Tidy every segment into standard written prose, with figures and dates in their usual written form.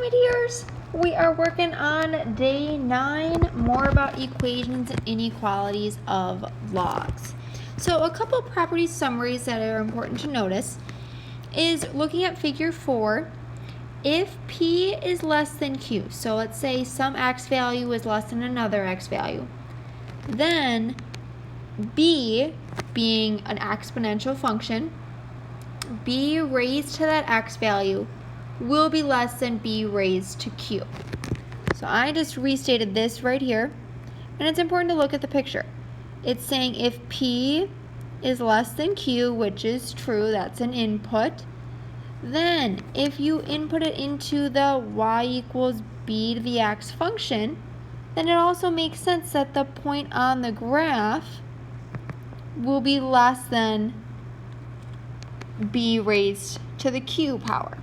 my dears. We are working on day 9, more about equations and inequalities of logs. So a couple property summaries that are important to notice is looking at figure 4. If P is less than Q, so let's say some x value is less than another x value, then B, being an exponential function, B raised to that x value will be less than B raised to Q. So I just restated this right here, and it's important to look at the picture. It's saying if P is less than Q, which is true, that's an input, then if you input it into the y equals b to the x function, then it also makes sense that the point on the graph will be less than b raised to the q power.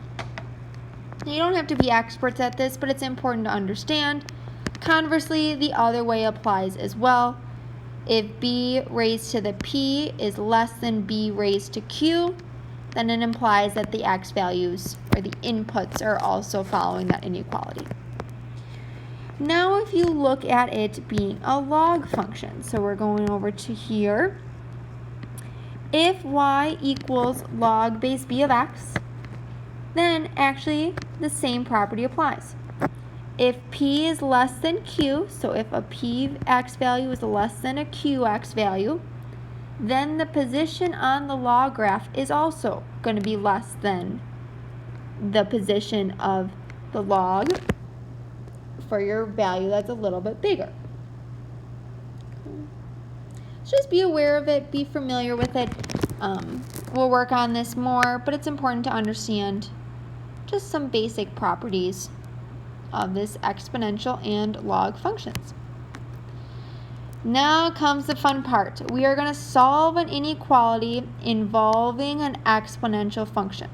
Now, you don't have to be experts at this, but it's important to understand. Conversely, the other way applies as well. If b raised to the p is less than b raised to q, then it implies that the x values, or the inputs, are also following that inequality. Now if you look at it being a log function, so we're going over to here. If y equals log base b of x, then actually the same property applies. If p is less than q, so if a px value is less than a qx value, then the position on the log graph is also going to be less than the position of the log for your value that's a little bit bigger. So just be aware of it, be familiar with it. We'll work on this more, but it's important to understand just some basic properties of this exponential and log functions. Now comes the fun part. We are going to solve an inequality involving an exponential function.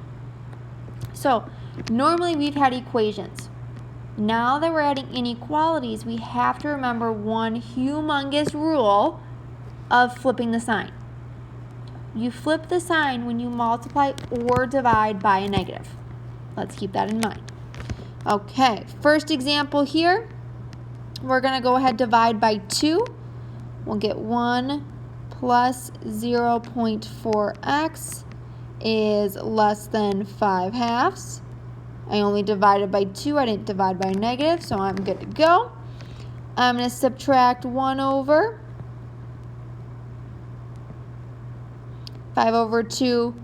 So normally we've had equations. Now that we're adding inequalities, we have to remember one humongous rule of flipping the sign. You flip the sign when you multiply or divide by a negative. Let's keep that in mind. Okay, first example here, we're going to go ahead and divide by 2. We'll get 1 plus 0.4x is less than 5/2. I only divided by 2. I didn't divide by negative, so I'm good to go. I'm going to subtract 1 over 5 over 2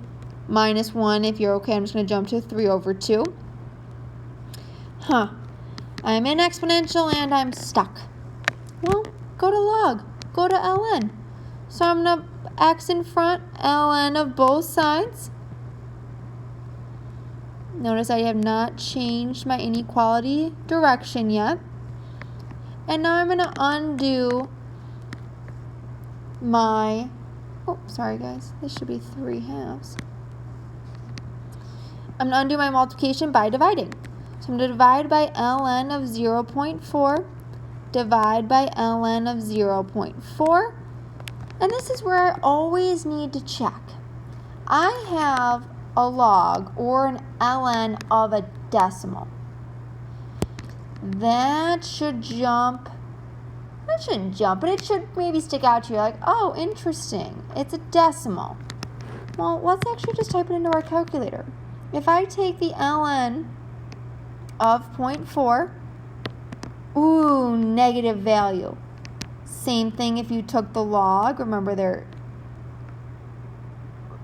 minus 1. If you're okay, I'm just going to jump to 3 over 2. I'm in exponential and I'm stuck. Well, go to log. Go to ln. So I'm going to x in front, ln of both sides. Notice I have not changed my inequality direction yet. And now I'm going to undo my, sorry guys, this should be 3/2. I'm going to undo my multiplication by dividing. So I'm going to divide by ln of 0.4, divide by ln of 0.4, and this is where I always need to check. I have a log or an ln of a decimal. That should jump, that shouldn't jump, but it should maybe stick out to you like, oh, interesting, it's a decimal. Well, let's actually just type it into our calculator. If I take the ln of 0.4, ooh, negative value. Same thing if you took the log. Remember, they're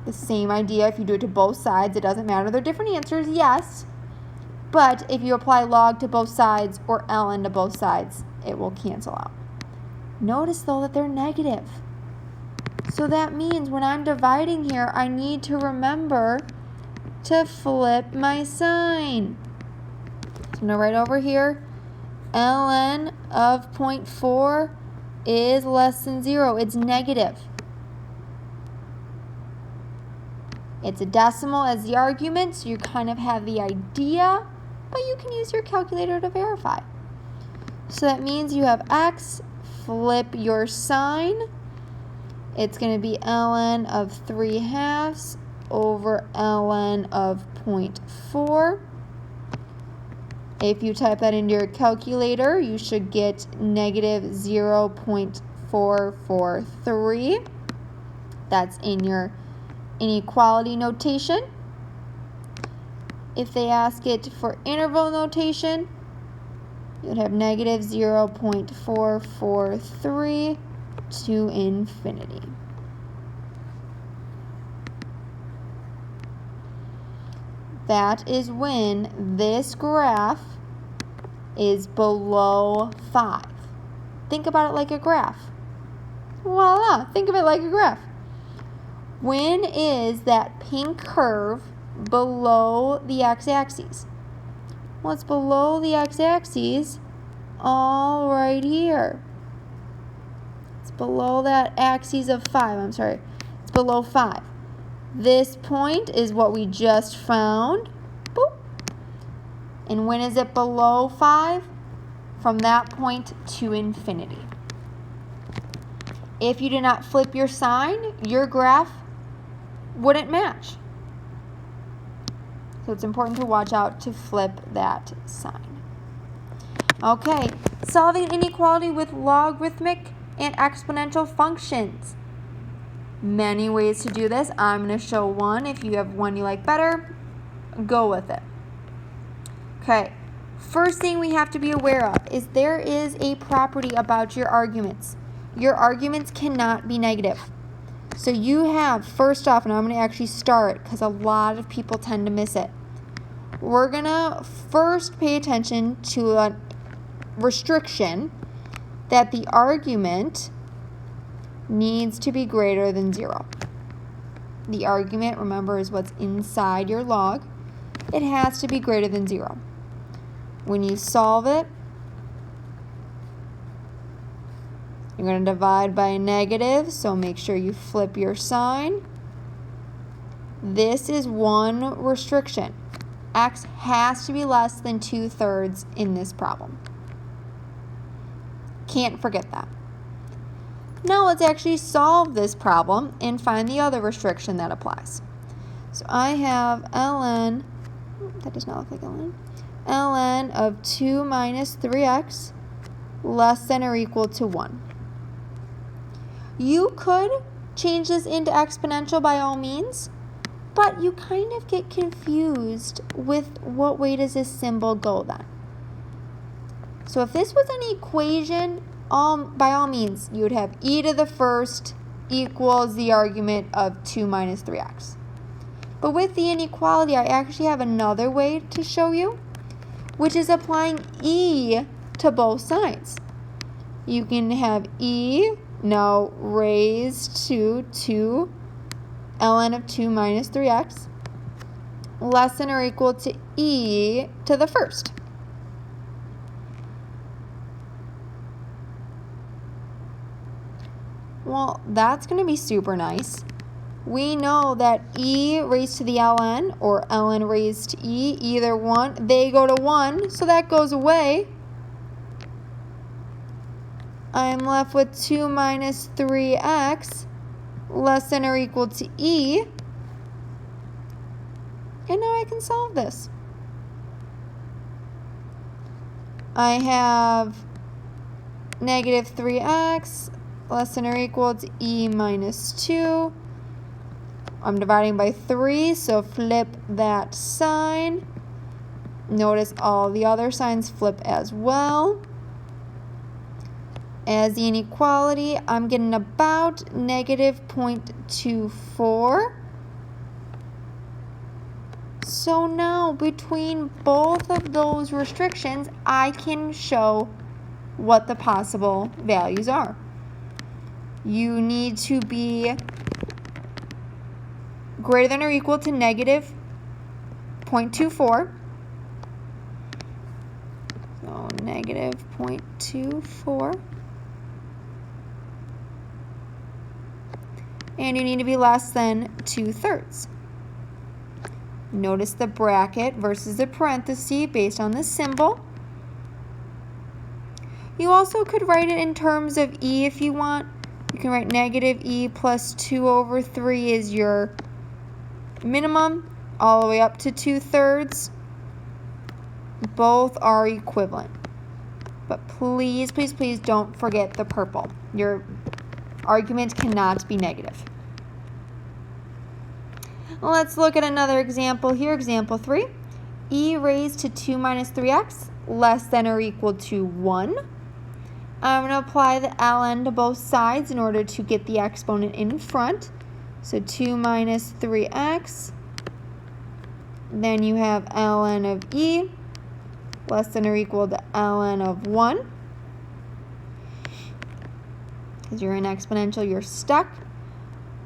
the same idea. If you do it to both sides, it doesn't matter. They're different answers, yes. But if you apply log to both sides or ln to both sides, it will cancel out. Notice, though, that they're negative. So that means when I'm dividing here, I need to remember to flip my sign. So I'm going to write over here, ln of 0.4 is less than 0. It's negative. It's a decimal as the argument, so you kind of have the idea, but you can use your calculator to verify. So that means you have x, flip your sign. It's going to be ln of 3/2 over ln of 0.4. If you type that into your calculator, you should get negative 0.443. That's in your inequality notation. If they ask it for interval notation, you would have negative 0.443 to infinity. That is when this graph is below 5. Think about it like a graph. Voila, think of it like a graph. When is that pink curve below the x-axis? Well, it's below the x-axis all right here. It's below that axis of 5. I'm sorry. It's below 5. This point is what we just found. Boop. And when is it below 5? From that point to infinity. If you did not flip your sign, your graph wouldn't match. So it's important to watch out to flip that sign. Okay, solving an inequality with logarithmic and exponential functions. Many ways to do this. I'm going to show one. If you have one you like better, go with it. Okay, first thing we have to be aware of is there is a property about your arguments. Your arguments cannot be negative. So you have, first off, and I'm going to actually start because a lot of people tend to miss it. We're going to first pay attention to a restriction that the argument needs to be greater than 0. The argument, remember, is what's inside your log. It has to be greater than 0. When you solve it, you're going to divide by a negative, so make sure you flip your sign. This is one restriction. X has to be less than 2/3 in this problem. Can't forget that. Now let's actually solve this problem and find the other restriction that applies. So I have ln, that does not look like ln of 2 minus 3x less than or equal to 1. You could change this into exponential by all means, but you kind of get confused with what way does this symbol go then. So if this was an equation, by all means, you would have e to the first equals the argument of 2 minus 3x. But with the inequality, I actually have another way to show you, which is applying e to both sides. You can have e now raised to 2 ln of 2 minus 3x less than or equal to e to the first. Well, that's going to be super nice. We know that e raised to the ln or ln raised to e, either one, they go to 1, so that goes away. I'm left with 2 minus 3x less than or equal to e. And now I can solve this. I have negative 3x less than or equal to e minus 2. I'm dividing by 3, so flip that sign. Notice all the other signs flip as well. As the inequality, I'm getting about negative 0.24. So now between both of those restrictions, I can show what the possible values are. You need to be greater than or equal to negative 0.24. So negative 0.24. And you need to be less than 2/3. Notice the bracket versus the parenthesis based on the symbol. You also could write it in terms of e if you want. You can write negative e plus 2/3 is your minimum, all the way up to 2/3. Both are equivalent. But please, please, please don't forget the purple. Your argument cannot be negative. Let's look at another example here. Example 3. E raised to 2 minus 3x less than or equal to 1. I'm going to apply the ln to both sides in order to get the exponent in front. So 2 minus 3x. Then you have ln of e less than or equal to ln of 1. Because you're in exponential, you're stuck.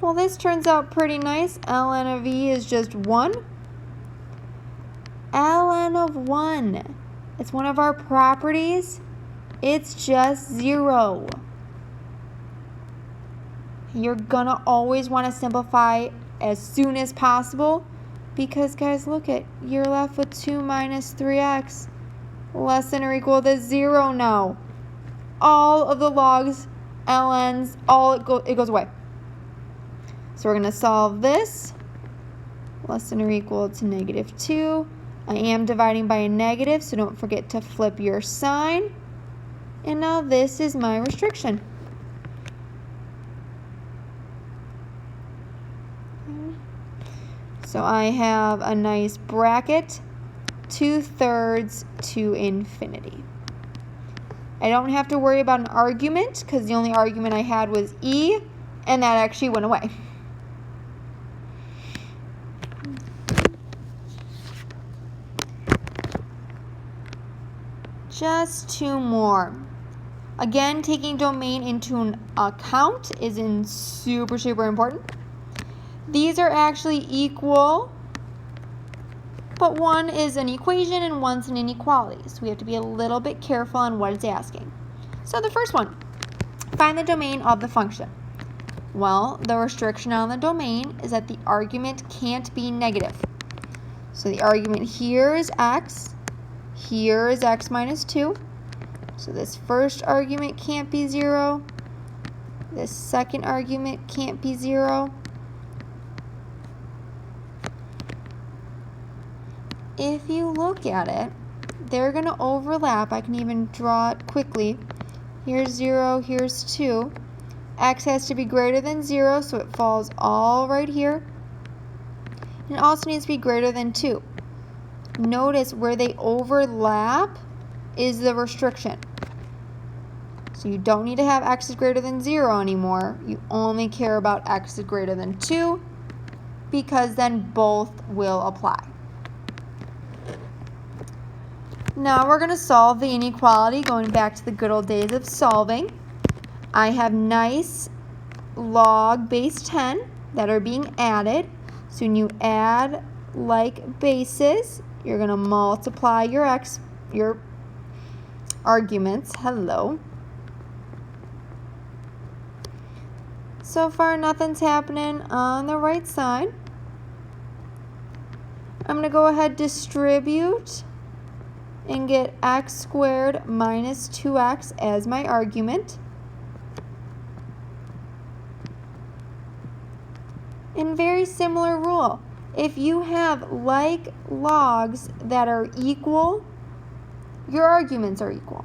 Well, this turns out pretty nice. ln of e is just 1. ln of 1. It's one of our properties. It's just 0. You're gonna always want to simplify as soon as possible because, guys, look at, you're left with 2 minus 3x less than or equal to 0 now. All of the logs, ln's, it goes away. So we're going to solve this. Less than or equal to negative 2. I am dividing by a negative, so don't forget to flip your sign. And now this is my restriction. So I have a nice bracket, 2/3 to infinity. I don't have to worry about an argument because the only argument I had was e, and that actually went away. Just 2 more. Again, taking domain into account is super, super important. These are actually equal, but one is an equation and one's an inequality. So we have to be a little bit careful on what it's asking. So the first one, find the domain of the function. Well, the restriction on the domain is that the argument can't be negative. So the argument here is x. Here is x minus 2. So this first argument can't be 0. This second argument can't be 0. If you look at it, they're going to overlap. I can even draw it quickly. Here's 0, here's 2. X has to be greater than 0, so it falls all right here. And it also needs to be greater than 2. Notice where they overlap is the restriction. So you don't need to have x is greater than 0 anymore. You only care about x is greater than 2 because then both will apply. Now we're going to solve the inequality, going back to the good old days of solving. I have nice log base 10 that are being added. So when you add like bases, you're going to multiply your arguments. Hello. So far, nothing's happening on the right side. I'm going to go ahead, distribute, and get x squared minus 2x as my argument. And very similar rule. If you have like logs that are equal, your arguments are equal.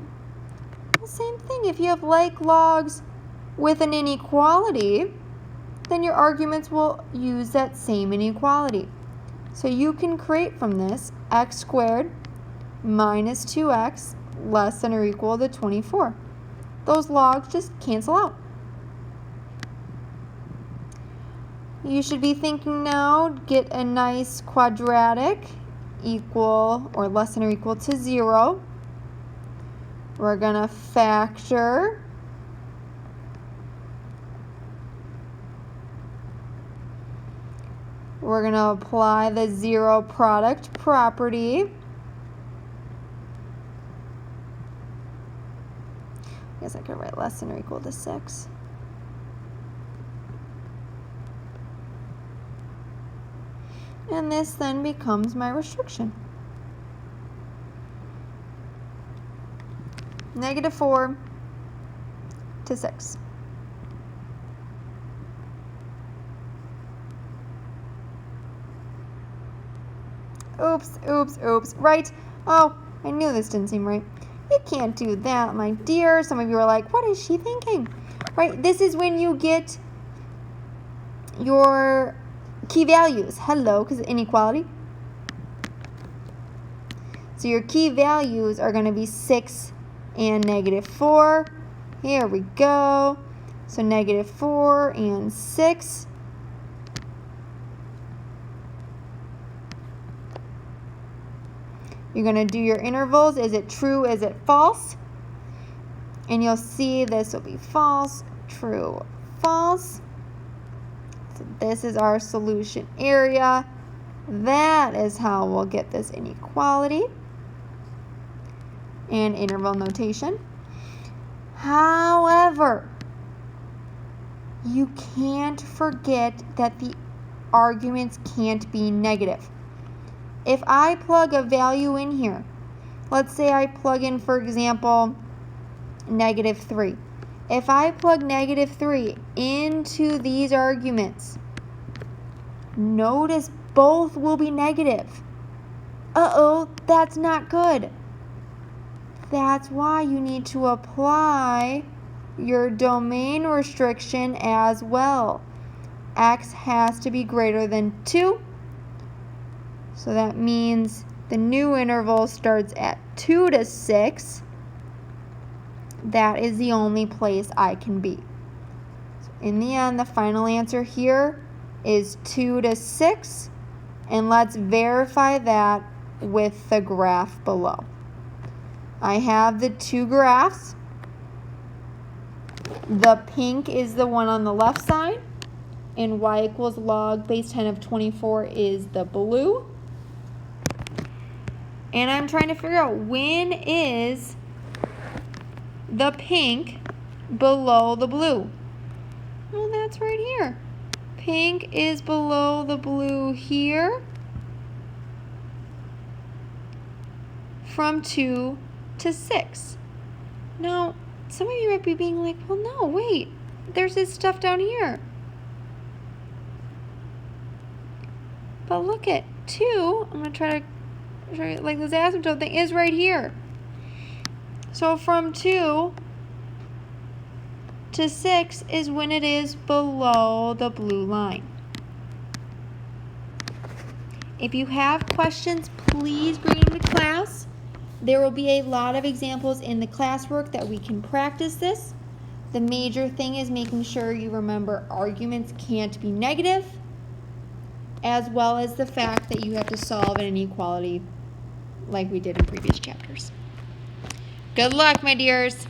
The same thing, if you have like logs with an inequality, then your arguments will use that same inequality. So you can create from this x squared minus 2x less than or equal to 24. Those logs just cancel out. You should be thinking now, get a nice quadratic equal or less than or equal to 0. We're going to factor. We're going to apply the zero product property. I guess I could write less than or equal to 6. And this then becomes my restriction. -4 to 6. Oops. Right. Oh, I knew this didn't seem right. You can't do that, my dear. Some of you are like, what is she thinking? Right? This is when you get your key values. Hello, because of inequality. So your key values are going to be 6 and -4. Here we go. So -4 and 6. You're going to do your intervals. Is it true? Is it false? And you'll see this will be false, true, false. So this is our solution area. That is how we'll get this inequality and interval notation. However, you can't forget that the arguments can't be negative. If I plug a value in here, let's say I plug in, for example, -3. If I plug -3 into these arguments, notice both will be negative. Uh-oh, that's not good. That's why you need to apply your domain restriction as well. X has to be greater than 2. So that means the new interval starts at 2 to 6. That is the only place I can be. So in the end, the final answer here is 2 to 6. And let's verify that with the graph below. I have the two graphs. The pink is the one on the left side, and y = log base 10 of 24 is the blue. And I'm trying to figure out, when is the pink below the blue? Well, that's right here. Pink is below the blue here from 2 to 6. Now, some of you might be being like, well, no, wait, there's this stuff down here. But look at 2, I'm going to try to show you, like this asymptote thing is right here. So from 2 to 6 is when it is below the blue line. If you have questions, please bring them to class. There will be a lot of examples in the classwork that we can practice this. The major thing is making sure you remember arguments can't be negative, as well as the fact that you have to solve an inequality like we did in previous chapters. Good luck, my dears.